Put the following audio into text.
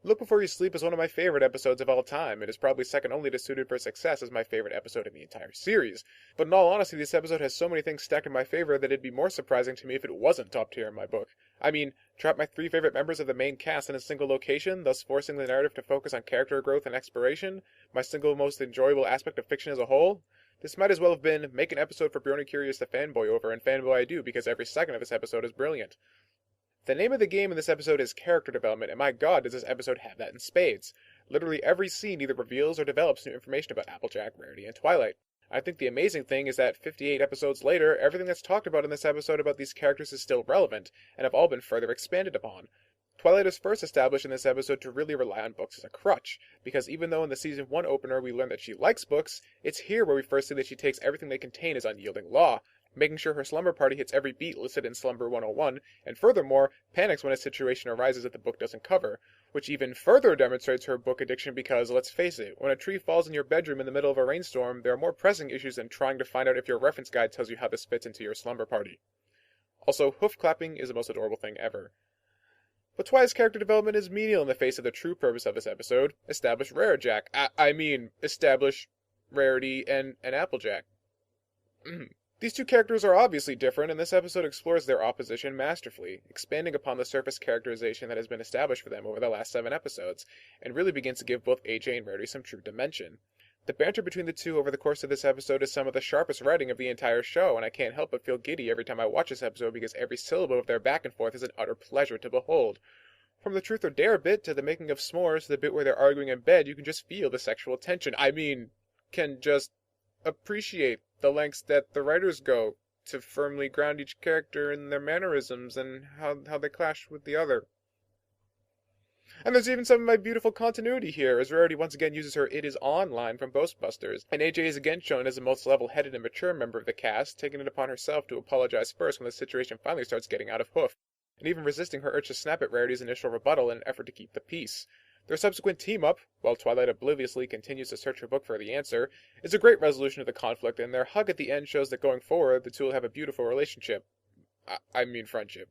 Look Before You Sleep is one of my favorite episodes of all time. It is probably second only to Suited for Success as my favorite episode in the entire series. But in all honesty, this episode has so many things stacked in my favor that it'd be more surprising to me if it wasn't top tier in my book. I mean, trap my three favorite members of the main cast in a single location, thus forcing the narrative to focus on character growth and exploration, my single most enjoyable aspect of fiction as a whole. This might as well have been make an episode for Bronycurious to fanboy over, and fanboy I do because every second of this episode is brilliant. The name of the game in this episode is character development, and my god does this episode have that in spades. Literally every scene either reveals or develops new information about Applejack, Rarity, and Twilight. I think the amazing thing is that 58 episodes later, everything that's talked about in this episode about these characters is still relevant, and have all been further expanded upon. Twilight is first established in this episode to really rely on books as a crutch, because even though in the season 1 opener we learn that she likes books, it's here where we first see that she takes everything they contain as unyielding law, making sure her slumber party hits every beat listed in Slumber 101, and furthermore, panics when a situation arises that the book doesn't cover, which even further demonstrates her book addiction because, let's face it, when a tree falls in your bedroom in the middle of a rainstorm, there are more pressing issues than trying to find out if your reference guide tells you how this fits into your slumber party. Also, hoof clapping is the most adorable thing ever. But Twilight's character development is menial in the face of the true purpose of this episode, establish establish Rarity and Applejack. These two characters are obviously different, and this episode explores their opposition masterfully, expanding upon the surface characterization that has been established for them over the last 7 episodes, and really begins to give both AJ and Rarity some true dimension. The banter between the two over the course of this episode is some of the sharpest writing of the entire show, and I can't help but feel giddy every time I watch this episode because every syllable of their back and forth is an utter pleasure to behold. From the truth or dare bit to the making of s'mores to the bit where they're arguing in bed, you can just feel the sexual tension. Can just appreciate the lengths that the writers go to firmly ground each character in their mannerisms and how they clash with the other. And there's even some of my beautiful continuity here, as Rarity once again uses her "it is on" line from Ghostbusters, and AJ is again shown as the most level-headed and mature member of the cast, taking it upon herself to apologize first when the situation finally starts getting out of hoof, and even resisting her urge to snap at Rarity's initial rebuttal in an effort to keep the peace. Their subsequent team-up, while Twilight obliviously continues to search her book for the answer, is a great resolution of the conflict, and their hug at the end shows that going forward, the two will have a beautiful relationship. Friendship.